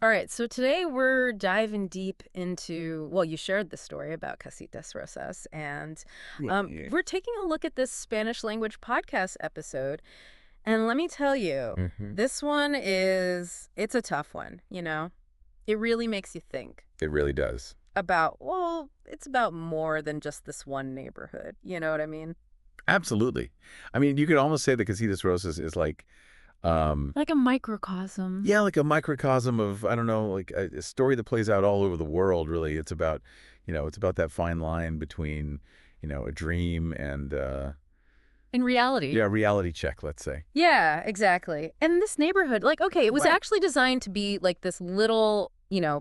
All right, so today we're diving deep into, well, you shared the story about Casitas Rosas, and Yeah. we're taking a look at this Spanish language podcast episode. And let me tell you, Hmm. this one it's a tough one, you know? It really makes you think It really does. about, well, it's about more than just this one neighborhood. You know what I mean? Absolutely. I mean, you could almost say the Casitas Rosas is like, um, Like a microcosm. yeah, like a microcosm of, I don't know, like a story that plays out all over the world, really. It's about, it's about that fine line between, a dream and, In reality. yeah, a reality check, let's say. Yeah, exactly. And this neighborhood, like, okay, it was Right. actually designed to be like this little,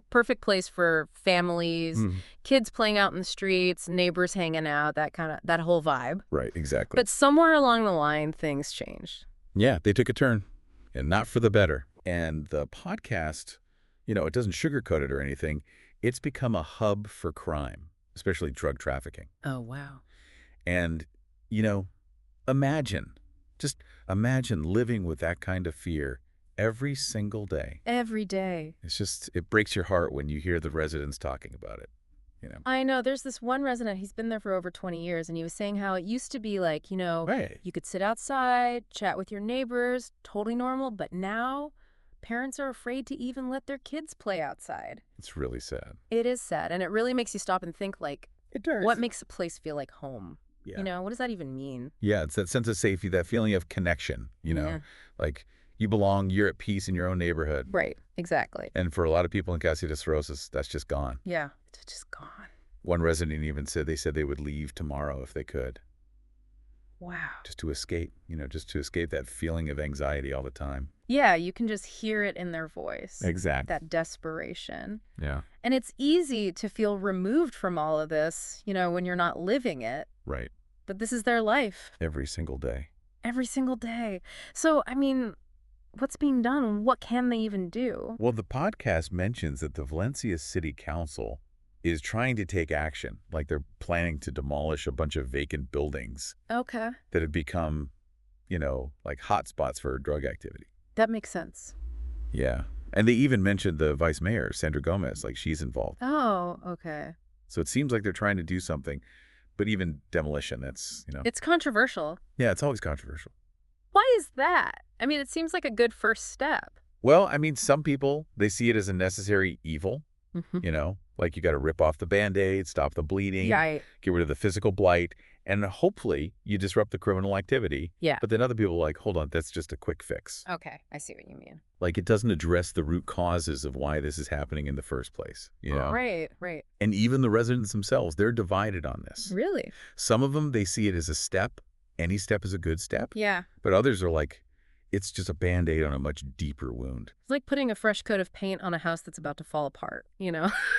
perfect place for families, Mhm. kids playing out in the streets, neighbors hanging out, that whole vibe. Right, exactly. But somewhere along the line, things changed. Yeah, they took a turn, and not for the better. And the podcast, it doesn't sugarcoat it or anything. It's become a hub for crime, especially drug trafficking. Oh, wow. And, you know, imagine, just imagine living with that kind of fear every single day. Every day. It breaks your heart when you hear the residents talking about it. I know. There's this one resident, he's been there for over 20 years, and he was saying how it used to be like, Right. you could sit outside, chat with your neighbors, totally normal, but now parents are afraid to even let their kids play outside. It's really sad. It is sad, and it really makes you stop and think, like, It does. what makes a place feel like home? Yeah. What does that even mean? Yeah, it's that sense of safety, that feeling of connection. Yeah. Like you belong, you're at peace in your own neighborhood. Right, exactly. And for a lot of people in Casitas Rosas, that's just gone. Yeah, it's just gone. One resident even said they would leave tomorrow if they could, Wow. just to escape, just to escape that feeling of anxiety all the time. Yeah, you can just hear it in their voice, Exactly. that desperation. Yeah. And it's easy to feel removed from all of this, when you're not living it. Right. But this is their life Every single day. every single day. So, I mean, what's being done? What can they even do? Well, the podcast mentions that the Valencia City Council is trying to take action, like they're planning to demolish a bunch of vacant buildings Okay. that have become, like hotspots for drug activity. That makes sense. Yeah. And they even mentioned the vice mayor, Sandra Gomez, like she's involved. Oh, okay. So it seems like they're trying to do something, but even demolition, that's. It's controversial. Yeah, it's always controversial. Why is that? I mean, it seems like a good first step. Well, I mean, some people, they see it as a necessary evil, like you got to rip off the Band-Aid, stop the bleeding, Yeah. get rid of the physical blight, and hopefully you disrupt the criminal activity. Yeah. But then other people are like, hold on, that's just a quick fix. Okay, I see what you mean. Like it doesn't address the root causes of why this is happening in the first place. Right, right. And even the residents themselves, they're divided on this. Really? Some of them, they see it as a step. Any step is a good step. Yeah. But others are like, it's just a Band-Aid on a much deeper wound. It's like putting a fresh coat of paint on a house that's about to fall apart.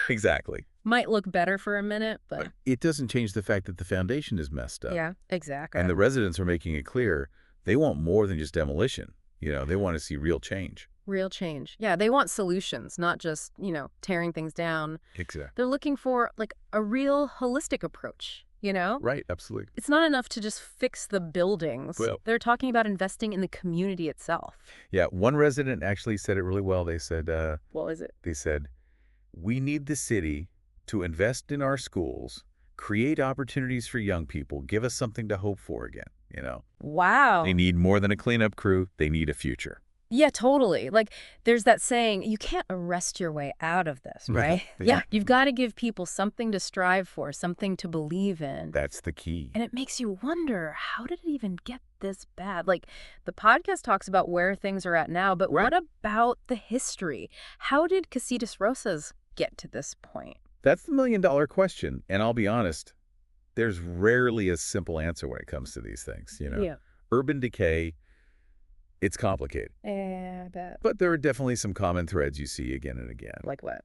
Exactly. Might look better for a minute, but But it doesn't change the fact that the foundation is messed up. yeah, exactly. And the residents are making it clear they want more than just demolition. They want to see real change. Real change. Yeah, they want solutions, not just, tearing things down. Exactly. They're looking for like a real holistic approach. Right, absolutely. It's not enough to just fix the buildings. Well- They're talking about investing in the community itself. Yeah, one resident actually said it really well. They said, What is it? we need the city to invest in our schools, create opportunities for young people, give us something to hope for again. Wow. They need more than a cleanup crew. They need a future. Yeah, totally. Like, there's that saying, you can't arrest your way out of this, right? Yeah. Yeah, you've got to give people something to strive for, something to believe in. That's the key. And it makes you wonder, how did it even get this bad? Like, the podcast talks about where things are at now, but Right. what about the history? How did Casitas Rosas get to this point? That's the million-dollar question. And I'll be honest, there's rarely a simple answer when it comes to these things. Yeah. Urban decay, it's complicated. I bet. But there are definitely some common threads you see again and again. Like what?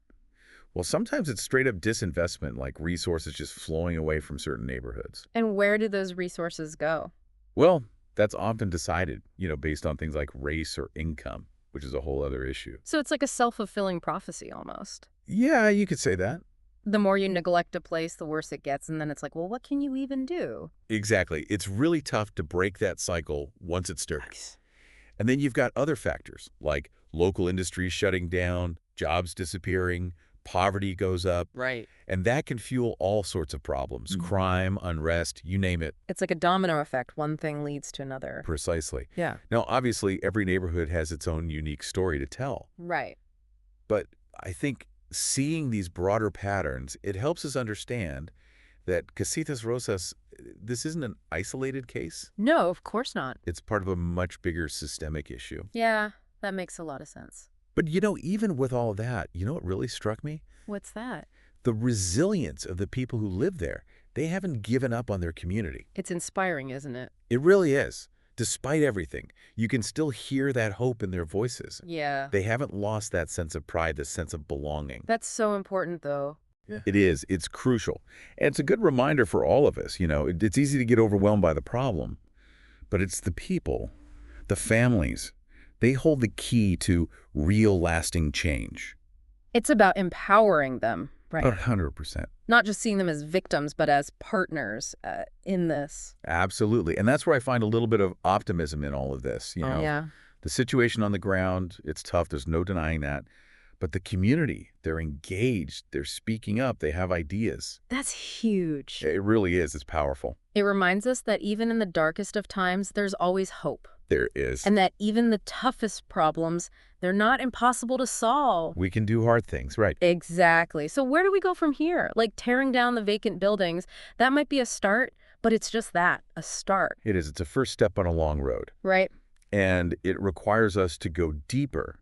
Well, sometimes it's straight up disinvestment, like resources just flowing away from certain neighborhoods. And where do those resources go? Well, that's often decided, based on things like race or income, which is a whole other issue. So it's like a self-fulfilling prophecy almost. Yeah, you could say that. The more you neglect a place, the worse it gets. And then it's like, well, what can you even do? Exactly. It's really tough to break that cycle once it starts. And then you've got other factors, like local industries shutting down, Jobs disappearing, poverty goes up, Right. and that can fuel all sorts of problems. Crime, unrest, you name it. It's like a domino effect. One thing leads to another. Precisely. Yeah. Now, obviously, every neighborhood has its own unique story to tell. Right. But I think seeing these broader patterns, it helps us understand that Casitas Rosas, this isn't an isolated case. No, of course not. It's part of a much bigger systemic issue. Yeah, that makes a lot of sense. But, even with all that, what really struck me? What's that? The resilience of the people who live there. They haven't given up on their community. It's inspiring, isn't it? It really is. Despite everything, you can still hear that hope in their voices. Yeah. They haven't lost that sense of pride, this sense of belonging. That's so important, though. Yeah. It is. It's crucial. And it's a good reminder for all of us. It's easy to get overwhelmed by the problem, but it's the people, the families. They hold the key to real lasting change. It's about empowering them, right? 100%. Not just seeing them as victims, but as partners in this. Absolutely. And that's where I find a little bit of optimism in all of this. Yeah. The situation on the ground, it's tough. There's no denying that. But the community, they're engaged. They're speaking up. They have ideas. That's huge. It really is. It's powerful. It reminds us that even in the darkest of times, there's always hope. There is. And that even the toughest problems, they're not impossible to solve. We can do hard things, right? Exactly. So where do we go from here? Like tearing down the vacant buildings, that might be a start, but it's just that, a start. It is. It's a first step on a long road. Right. And it requires us to go deeper,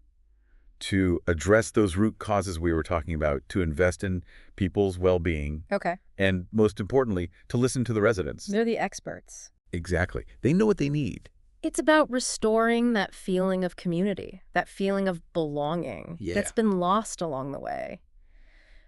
to address those root causes we were talking about, to invest in people's well-being. Okay. And most importantly, to listen to the residents. They're the experts. Exactly. They know what they need. It's about restoring that feeling of community, that feeling of belonging that's been lost along the way.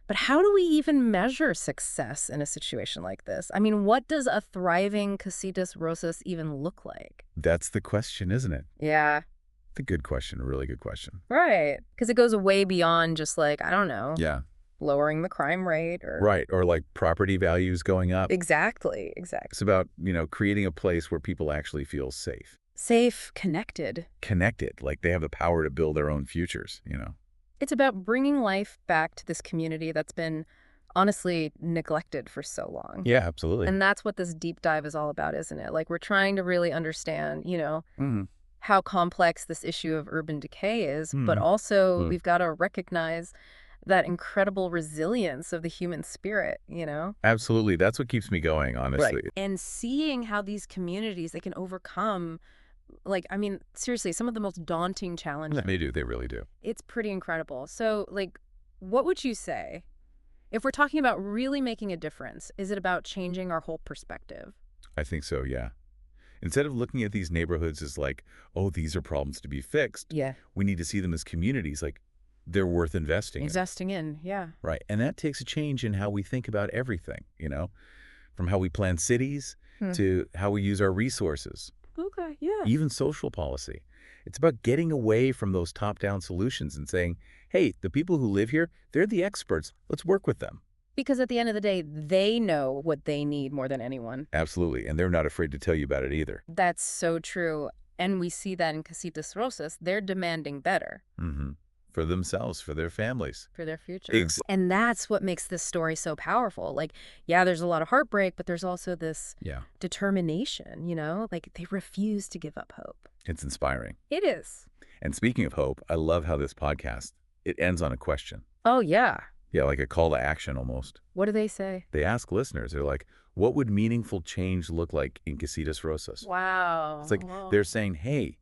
But how do we even measure success in a situation like this? I mean, what does a thriving Casitas Rosas even look like? That's the question, isn't it? Yeah. It's a good question, a really good question. Right. Because it goes way beyond just like, I don't know, Yeah. lowering the crime rate or... Right. Or like property values going up. Exactly. It's about, creating a place where people actually feel safe. Safe, connected. Connected, like they have the power to build their own futures, It's about bringing life back to this community that's been, honestly, neglected for so long. Yeah, absolutely. And that's what this deep dive is all about, isn't it? Like, we're trying to really understand, how complex this issue of urban decay is, but also we've got to recognize that incredible resilience of the human spirit, Absolutely. That's what keeps me going, honestly. Right. And seeing how these communities, they can overcome, like, I mean, seriously, some of the most daunting challenges. They do. They really do. It's pretty incredible. So, like, what would you say, if we're talking about really making a difference, is it about changing our whole perspective? I think so, yeah. Instead of looking at these neighborhoods as like, oh, these are problems to be fixed, Yeah. we need to see them as communities, like they're worth investing in, yeah. Right. And that takes a change in how we think about everything, from how we plan cities to how we use our resources. Okay, yeah. Even social policy. It's about getting away from those top-down solutions and saying, hey, the people who live here, they're the experts. Let's work with them. Because at the end of the day, they know what they need more than anyone. Absolutely. And they're not afraid to tell you about it either. That's so true. And we see that in Casitas Rosas. They're demanding better. For themselves, for their families. For their future. And that's what makes this story so powerful. Like, yeah, there's a lot of heartbreak, but there's also this determination, Like, they refuse to give up hope. It's inspiring. It is. And speaking of hope, I love how this podcast, it ends on a question. Oh, yeah. Yeah, like a call to action almost. What do they say? They ask listeners, they're like, what would meaningful change look like in Casitas Rosas? Wow. It's like they're saying, hey,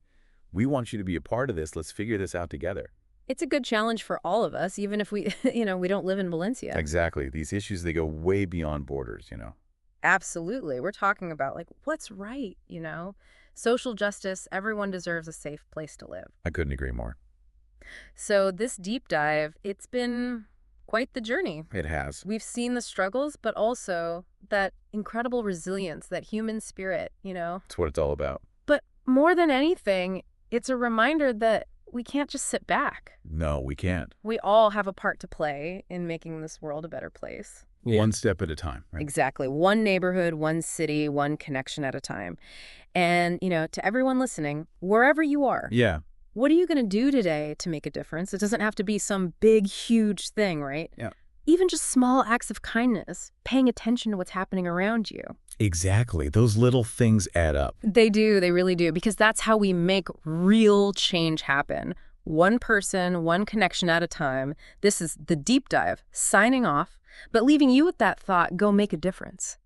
we want you to be a part of this. Let's figure this out together. It's a good challenge for all of us, even if we, we don't live in Valencia. Exactly. These issues, they go way beyond borders, Absolutely. We're talking about, like, what's right, Social justice, everyone deserves a safe place to live. I couldn't agree more. So this deep dive, it's been quite the journey. It has. We've seen the struggles, but also that incredible resilience, that human spirit, That's what it's all about. But more than anything, it's a reminder that we can't just sit back. No, we can't. We all have a part to play in making this world a better place. Yeah. One step at a time, right? Exactly. One neighborhood, one city, one connection at a time. And, to everyone listening, wherever you are, Yeah. What are you going to do today to make a difference? It doesn't have to be some big, huge thing, right? Yeah. Even just small acts of kindness, paying attention to what's happening around you. Exactly. Those little things add up. They do, they really do, because that's how we make real change happen. One person, one connection at a time. This is the deep dive, signing off, but leaving you with that thought, go make a difference.